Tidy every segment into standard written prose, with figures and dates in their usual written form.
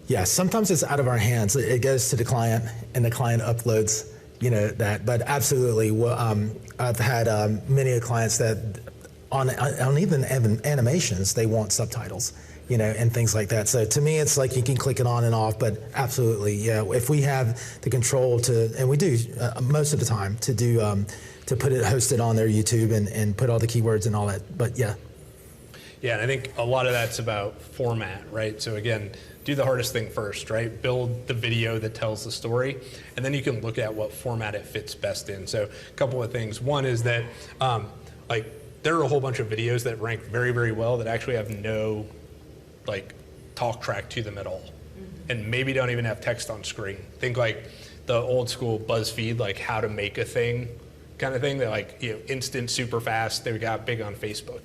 Yeah, sometimes it's out of our hands. It goes to the client, and the client uploads, that. But absolutely, I've had many clients that on even animations, they want subtitles, and things like that. So to me, it's like you can click it on and off, but absolutely, yeah. If we have the control to, and we do most of the time, to do to put it hosted on their YouTube and put all the keywords and all that. But yeah. Yeah, and I think a lot of that's about format, right? So again, do the hardest thing first, right? Build the video that tells the story, and then you can look at what format it fits best in. So a couple of things. One is that there are a whole bunch of videos that rank very, very well that actually have no talk track to them at all, and maybe don't even have text on screen. Think like the old school BuzzFeed, like how to make a thing kind of thing. They're instant, super fast. They got big on Facebook.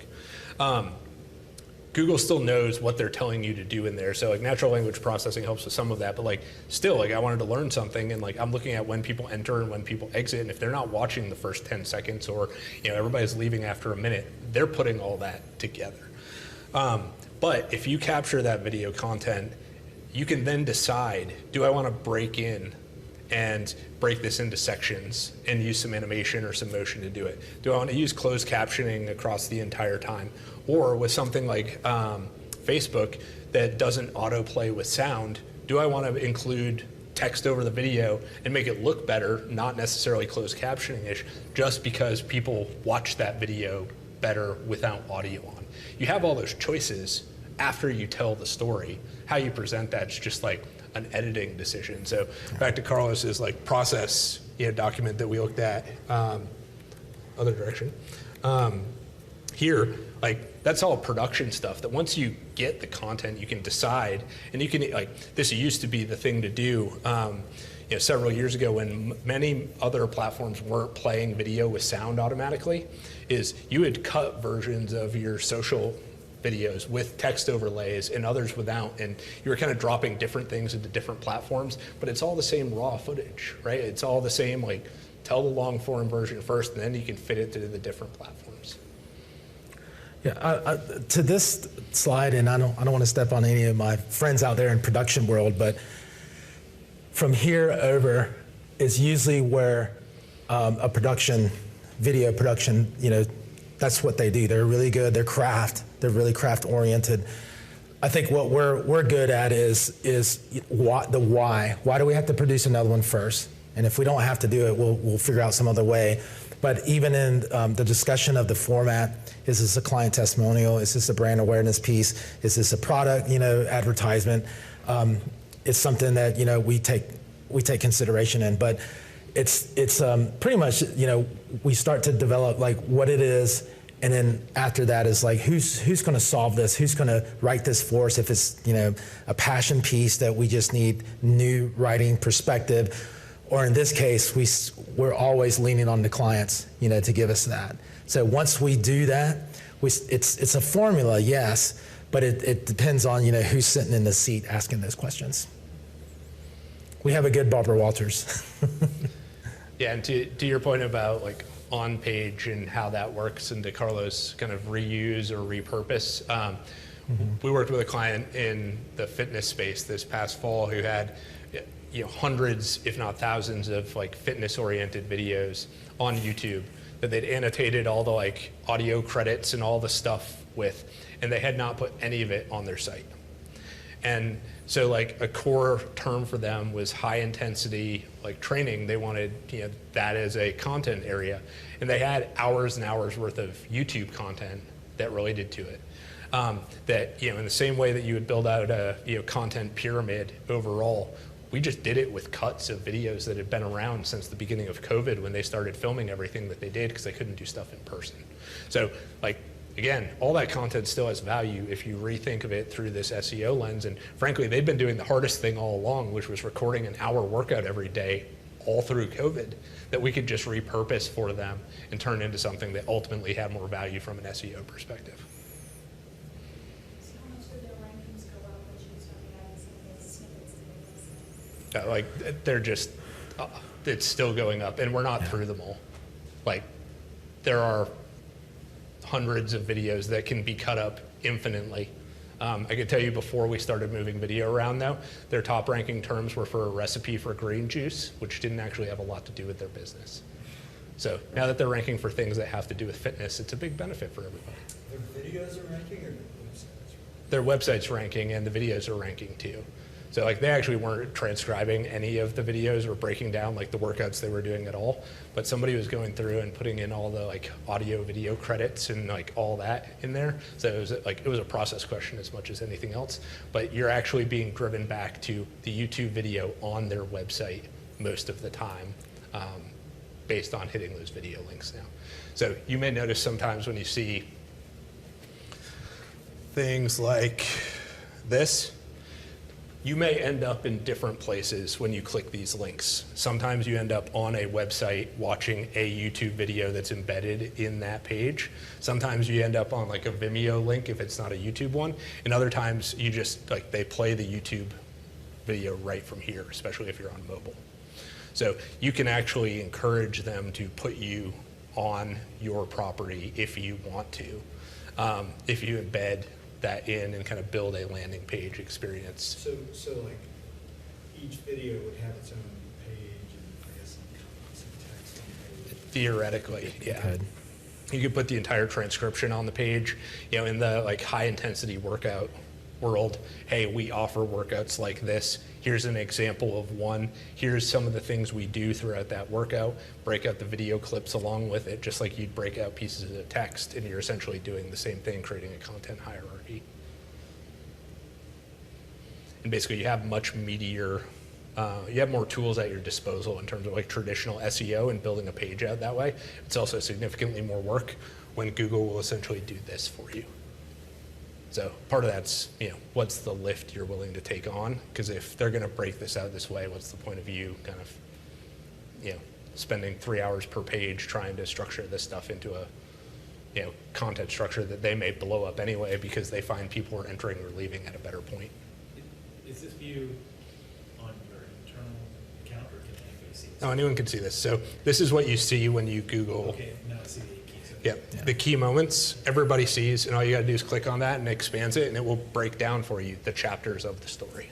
Google still knows what they're telling you to do in there. So natural language processing helps with some of that, but still, I wanted to learn something, and I'm looking at when people enter and when people exit, and if they're not watching the first 10 seconds, or everybody's leaving after a minute, they're putting all that together. But if you capture that video content, you can then decide, do I want to break in and break this into sections and use some animation or some motion to do it? Do I want to use closed captioning across the entire time? Or with something like Facebook that doesn't autoplay with sound, do I want to include text over the video and make it look better, not necessarily closed captioning-ish, just because people watch that video better without audio on? You have all those choices after you tell the story. How you present that's just an editing decision. So back to Carlos's process document that we looked at, other direction. Here, that's all production stuff that once you get the content, you can decide, and you can, this used to be the thing to do several years ago when many other platforms weren't playing video with sound automatically, is you would cut versions of your social videos with text overlays and others without, and you were kind of dropping different things into different platforms, but it's all the same raw footage, right? It's all the same, tell the long form version first, and then you can fit it to the different platforms. Yeah, to this slide, and I don't want to step on any of my friends out there in production world, but from here over is usually where a video production, that's what they do. They're really good. They're really craft oriented. I think what we're good at is the why. Why do we have to produce another one first? And if we don't have to do it, we'll figure out some other way. But even in the discussion of the format, is this a client testimonial? Is this a brand awareness piece? Is this a product, advertisement? It's something that we take consideration in. But it's pretty much we start to develop what it is, and then after that is who's going to solve this? Who's going to write this for us? If it's a passion piece that we just need new writing perspective. Or in this case, we're always leaning on the clients, to give us that. So once we do that, it's a formula, yes, but it depends on who's sitting in the seat asking those questions. We have a good Barbara Walters. Yeah, and to your point about on page and how that works, and to Carlos kind of reuse or repurpose. We worked with a client in the fitness space this past fall who had hundreds, if not thousands, of fitness-oriented videos on YouTube that they'd annotated all the audio credits and all the stuff with, and they had not put any of it on their site. And so a core term for them was high intensity training. They wanted that as a content area, and they had hours and hours worth of YouTube content that related to it. That in the same way that you would build out a content pyramid overall, we just did it with cuts of videos that had been around since the beginning of COVID when they started filming everything that they did because they couldn't do stuff in person. So again, all that content still has value if you rethink of it through this SEO lens. And frankly, they've been doing the hardest thing all along, which was recording an hour workout every day all through COVID that we could just repurpose for them and turn into something that ultimately had more value from an SEO perspective. So how much did their rankings go up when you started adding some of those snippets to the website? They're just, it's still going up, and we're not through them all. There are hundreds of videos that can be cut up infinitely I could tell you before we started moving video around though, their top ranking terms were for a recipe for green juice, which didn't actually have a lot to do with their business. So now that they're ranking for things that have to do with fitness, it's a big benefit for everybody. Their videos are ranking or their websites? Their website's ranking and the videos are ranking too. So like they actually weren't transcribing any of the videos or breaking down like the workouts they were doing at all, but somebody was going through and putting in all the like audio video credits and like all that in there. So it was a process question as much as anything else, but you're actually being driven back to the YouTube video on their website most of the time based on hitting those video links now. So you may notice sometimes when you see things like this, you may end up in different places when you click these links. Sometimes you end up on a website watching a YouTube video that's embedded in that page. Sometimes you end up on like a Vimeo link if it's not a YouTube one. And other times you just like they play the YouTube video right from here, especially if you're on mobile. So you can actually encourage them to put you on your property if you want to, if you embed that in and kind of build a landing page experience. So like each video would have its own page and I guess some text on the page. Theoretically, yeah. Good. You could put the entire transcription on the page. You know, in the like high intensity workout world, hey, we offer workouts like this. Here's an example of one. Here's some of the things we do throughout that workout. Break out the video clips along with it, just like you'd break out pieces of text, and you're essentially doing the same thing, creating a content hierarchy. And basically you have much meatier, you have more tools at your disposal in terms of like traditional SEO and building a page out that way. It's also significantly more work when Google will essentially do this for you. So part of that's, you know, what's the lift you're willing to take on? Because if they're going to break this out this way, what's the point of you kind of, you know, spending 3 hours per page trying to structure this stuff into a, you know, content structure that they may blow up anyway because they find people are entering or leaving at a better point. Is this view on your internal account or can anybody see this? Oh, anyone can see this. So this is what you see when you Google. Okay, now I see the keys. Yep. The key moments everybody sees, and all you got to do is click on that and it expands it, and it will break down for you the chapters of the story.